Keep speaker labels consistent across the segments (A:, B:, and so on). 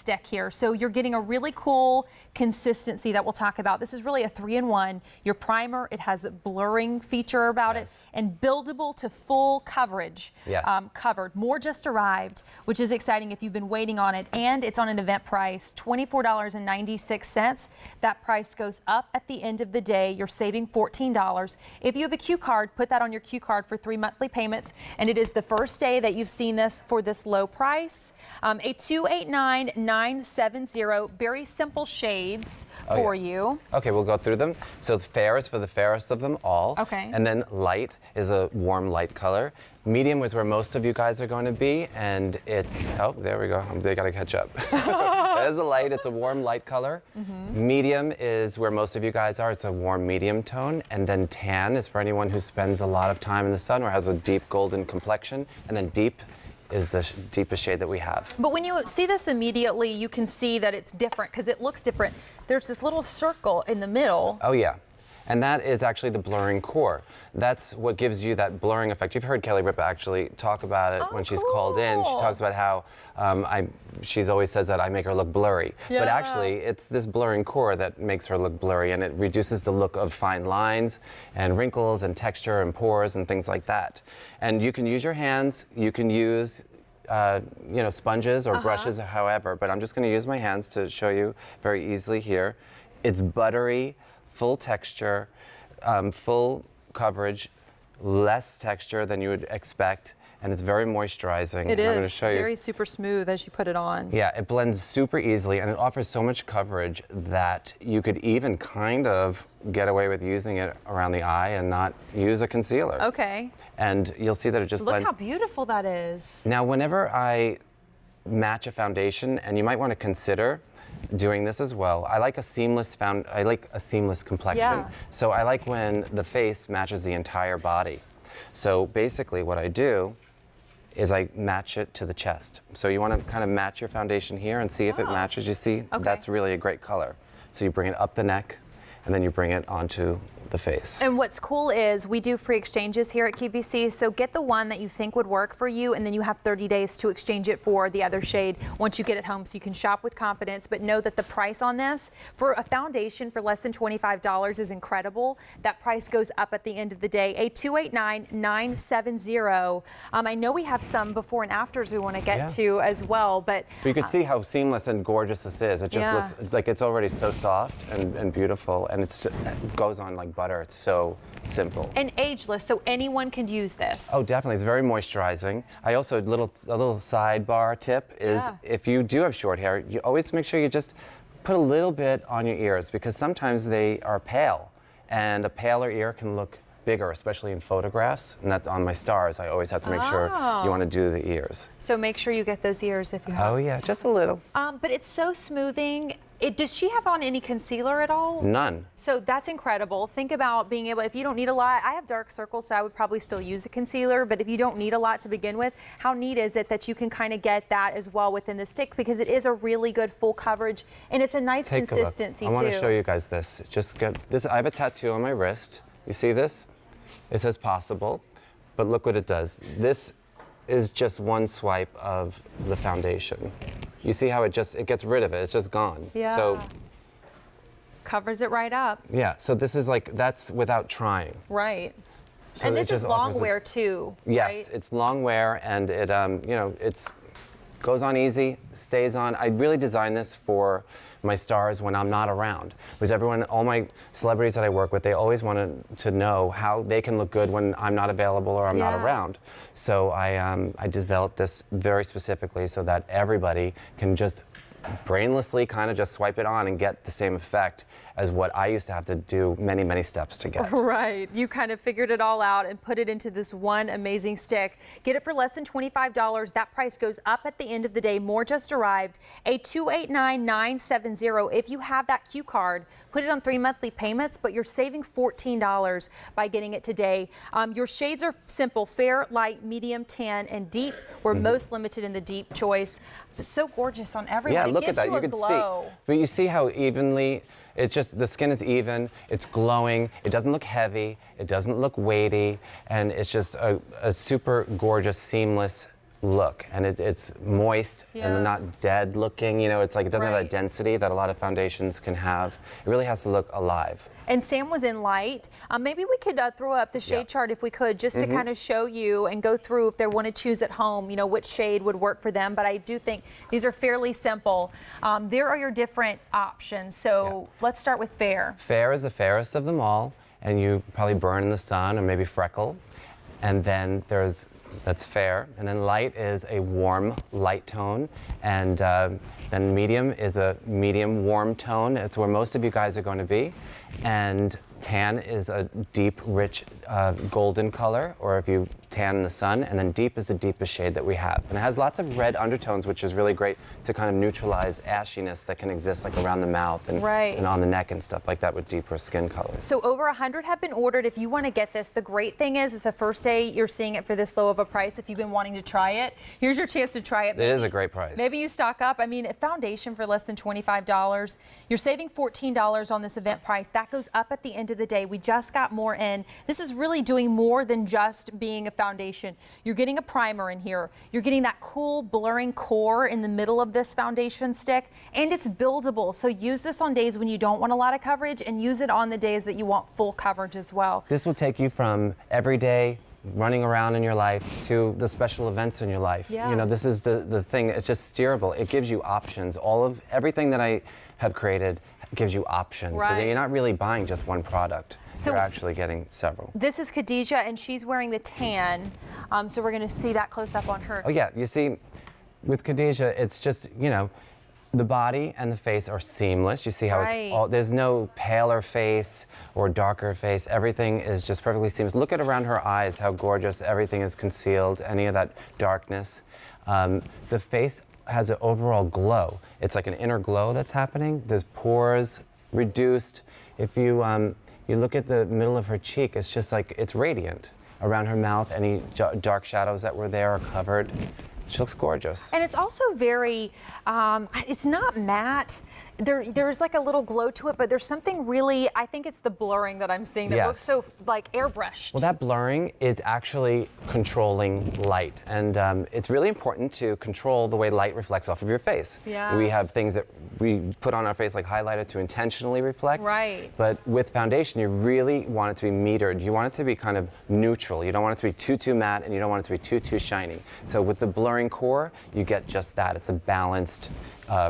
A: stick here. So you're getting a really cool consistency that we'll talk about. This is really a 3-in-1. Your primer, it has a blurring feature about it, and buildable to full coverage. Covered. More just arrived, which is exciting if you've been waiting on it, and it's on an event price, $24.96. That price goes up at the end of the day. You're saving $14. If you have a Q card, put that on your Q card for 3 monthly payments, and it is the first day that you've seen this for this low price. A $289,970, very simple shades for you.
B: Okay, we'll go through them. So fair is for the fairest of them all.
A: Okay.
B: And then light is a warm light color. Medium is where most of you guys are going to be, and it's, oh, there we go. They got to catch up. That is a light. It's a warm light color. Medium is where most of you guys are. It's a warm medium tone. And then tan is for anyone who spends a lot of time in the sun or has a deep golden complexion. And then deep is the deepest shade that we have.
A: But when you see this immediately, you can see that it's different because it looks different. There's this little circle in the middle.
B: Oh, yeah. And that is actually the blurring core. That's what gives you that blurring effect. You've heard Kelly Ripa actually talk about it when she's called in. She talks about how she's always says that I make her look blurry. But actually, it's this blurring core that makes her look blurry, and it reduces the look of fine lines and wrinkles and texture and pores and things like that. And you can use your hands. You can use you know, sponges or brushes, however. But I'm just going to use my hands to show you very easily here. It's buttery, full texture, full coverage, less texture than you would expect, and it's very moisturizing.
A: It is.
B: I'm going to show you.
A: Very super smooth as you put it on.
B: Yeah, it blends super easily, and it offers so much coverage that you could even kind of get away with using it around the eye and not use a concealer.
A: Okay.
B: And you'll see that it just blends.
A: Look how beautiful that is.
B: Now, whenever I match a foundation, and you might want to consider doing this as well. I like a seamless complexion.
A: Yeah.
B: So I like when the face matches the entire body. So basically what I do is I match it to the chest. So you want to kind of match your foundation here and see if it matches. You see, that's really a great color. So you bring it up the neck and then you bring it onto the face.
A: And what's cool is we do free exchanges here at QVC, so get the one that you think would work for you, and then you have 30 days to exchange it for the other shade once you get it home, so you can shop with confidence. But know that the price on this for a foundation for less than $25 is incredible. That price goes up at the end of the day. A $289,970. I know we have some before and afters we want to get to as well, but
B: you can see how seamless and gorgeous this is. It just looks like it's already so soft and beautiful, and it goes on like butter. It's so simple.
A: And ageless, so anyone can use this.
B: Oh, definitely. It's very moisturizing. I also, a little sidebar tip is if you do have short hair, you always make sure you just put a little bit on your ears, because sometimes they are pale, and a paler ear can look bigger, especially in photographs. And that's on my stars. I always have to make sure you want to do the ears.
A: So make sure you get those ears if you have.
B: Oh yeah, just a little.
A: But it's so smoothing. Does she have on any concealer at all?
B: None.
A: So that's incredible. Think about being able, if you don't need a lot, I have dark circles, so I would probably still use a concealer, but if you don't need a lot to begin with, how neat is it that you can kind of get that as well within the stick, because it is a really good full coverage, and it's a nice consistency too.
B: I want to show you guys this. Just get this. I have a tattoo on my wrist. You see this? It says possible, but look what it does. This is just one swipe of the foundation. You see how it gets rid of it. It's just gone.
A: Yeah.
B: So
A: covers it right up.
B: Yeah. So this is like, that's without trying.
A: Right.
B: So
A: and this is long wear too.
B: Yes,
A: right?
B: It's long wear, and it you know, it's goes on easy, stays on. I really designed this for my stars when I'm not around, because all my celebrities that I work with, they always wanted to know how they can look good when I'm not available or I'm not around. So I developed this very specifically so that everybody can just brainlessly kind of just swipe it on and get the same effect as what I used to have to do many, many steps to get.
A: Right. You kind of figured it all out and put it into this one amazing stick. Get it for less than $25. That price goes up at the end of the day. More just arrived. A $289,970. If you have that Q card, put it on 3 monthly payments, but you're saving $14 by getting it today. Your shades are simple: fair, light, medium, tan, and deep. We're most limited in the deep choice. So gorgeous on everyone.
B: Yeah, look at that. You can see. But you see how evenly. It's just, the skin is even, it's glowing, it doesn't look heavy, it doesn't look weighty, and it's just a super gorgeous, seamless look, and it's moist and not dead looking. You know, it's like it doesn't have that density that a lot of foundations can have. It really has to look alive.
A: And Sam was in light. Maybe we could throw up the shade chart if we could, just to kind of show you and go through if they want to choose at home, you know, which shade would work for them. But I do think these are fairly simple. There are your different options. So let's start with fair.
B: Fair is the fairest of them all, and you probably burn in the sun or maybe freckle. And then that's fair. And then light is a warm, light tone. And then medium is a medium, warm tone. It's where most of you guys are going to be. And tan is a deep, rich golden color, or if you tan in the sun. And then deep is the deepest shade that we have. And it has lots of red undertones, which is really great to kind of neutralize ashiness that can exist like around the mouth and on the neck and stuff like that with deeper skin colors.
A: So over 100 have been ordered. If you want to get this, the great thing is the first day you're seeing it for this low of a price. If you've been wanting to try it, here's your chance to try it.
B: It is a great price.
A: Maybe you stock up. I mean, a foundation for less than $25. You're saving $14 on this event price. That goes up at the end of the day. We just got more in. This is really doing more than just being a foundation. You're getting a primer in here. You're getting that cool blurring core in the middle of this foundation stick, and it's buildable. So use this on days when you don't want a lot of coverage, and use it on the days that you want full coverage as well.
B: This will take you from everyday running around in your life to the special events in your life. You know, this is the thing. It's just steerable. It gives you options. Everything that I have created gives you options. So that you're not really buying just one product. So you're actually getting several.
A: This is Khadijah, and she's wearing the tan. So we're going to see that close up on her.
B: Oh yeah, you see, with Khadijah, it's just, you know, the body and the face are seamless. You see how it's all, there's no paler face or darker face. Everything is just perfectly seamless. Look at around her eyes, how gorgeous. Everything is concealed, any of that darkness. The face has an overall glow. It's like an inner glow that's happening. There's pores reduced. If you you look at the middle of her cheek, it's just like, it's radiant. Around her mouth, any dark shadows that were there are covered. She looks gorgeous.
A: And it's also very, it's not matte. There's like a little glow to it, but there's something really, I think it's the blurring that I'm seeing that looks so like airbrushed.
B: Well, that blurring is actually controlling light. And it's really important to control the way light reflects off of your face. We have things that we put on our face like highlighter to intentionally reflect. But with foundation, you really want it to be metered. You want it to be kind of neutral. You don't want it to be too matte, and you don't want it to be too shiny. So with the blurring core, you get just that. It's a balanced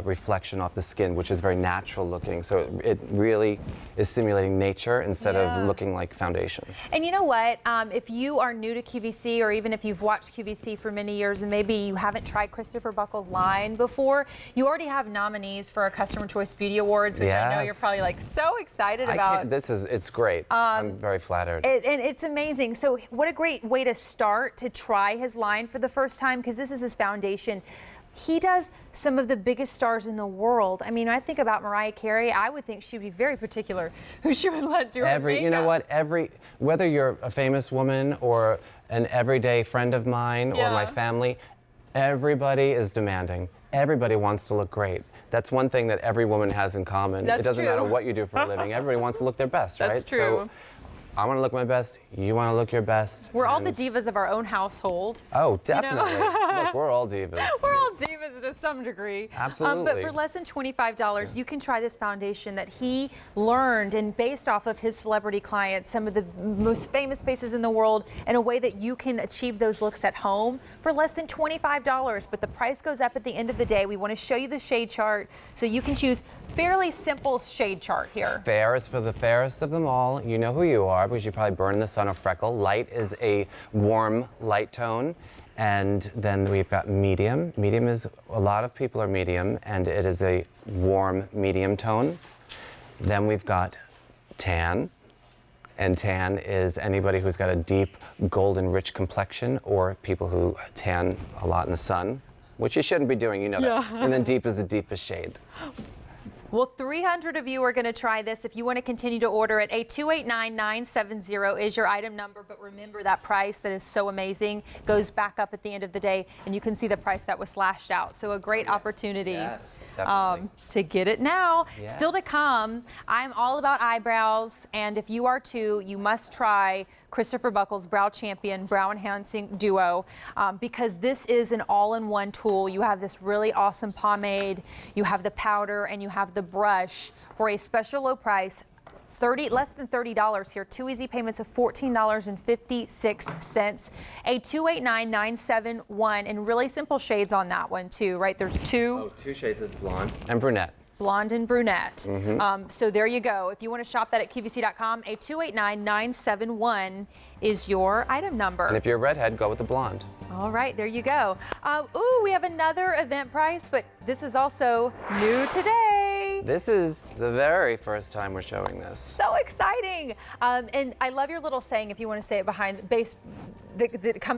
B: reflection off the skin, which is very natural looking. So it really is simulating nature instead of looking like foundation.
A: And you know what? If you are new to QVC, or even if you've watched QVC for many years and maybe you haven't tried Kristofer Buckle's line before, you already have nominees for our Customer Choice Beauty Awards, which I know you're probably like so excited about.
B: It's great. I'm very flattered.
A: And it's amazing. So what a great way to start to try his line for the first time, because this is his foundation. He does some of the biggest stars in the world. I mean, I think about Mariah Carey, I would think she'd be very particular who she would let do her makeup.
B: You know what? Whether you're a famous woman or an everyday friend of mine or my family, everybody is demanding. Everybody wants to look great. That's one thing that every woman has in common. It doesn't matter what you do for a living. Everybody wants to look their best, right?
A: That's true.
B: So, I want to look my best. You want to look your best.
A: We're all the divas of our own household.
B: Oh, definitely. You know? Look, we're all divas.
A: We're all divas to some degree.
B: Absolutely.
A: But for less than $25, you can try this foundation that he learned and based off of his celebrity clients, some of the most famous faces in the world, in a way that you can achieve those looks at home for less than $25. But the price goes up at the end of the day. We want to show you the shade chart so you can choose fairly simple shade chart here.
B: Fair is for the fairest of them all. You know who you are because you probably burn in the sun or freckle. Light is a warm light tone. And then we've got medium. Medium is, a lot of people are medium, and it is a warm medium tone. Then we've got tan. And tan is anybody who's got a deep golden rich complexion, or people who tan a lot in the sun, which you shouldn't be doing, you know that. And then deep is the deepest shade.
A: Well, 300 of you are going to try this. If you want to continue to order it, A289970 is your item number. But remember, that price that is so amazing goes back up at the end of the day, and you can see the price that was slashed out. So a great opportunity to get it now. Yes. Still to come, I'm all about eyebrows, and if you are too, you must try Kristofer Buckle's Brow Champion Brow Enhancing Duo, because this is an all-in-one tool. You have this really awesome pomade, you have the powder, and you have the brush for a special low price. Less than $30 here. 2 easy payments of $14.56. A289971, and really simple shades on that one too, right? There's two
B: shades. Is blonde and brunette.
A: Blonde and brunette. So there you go. If you want to shop that at QVC.com, A289971 is your item number.
B: And if you're a redhead, go with the blonde.
A: All right, there you go. Ooh, we have another event price, but this is also new today.
B: This is the very first time we're showing this.
A: So exciting. And I love your little saying, if you want to say it behind the base, that comes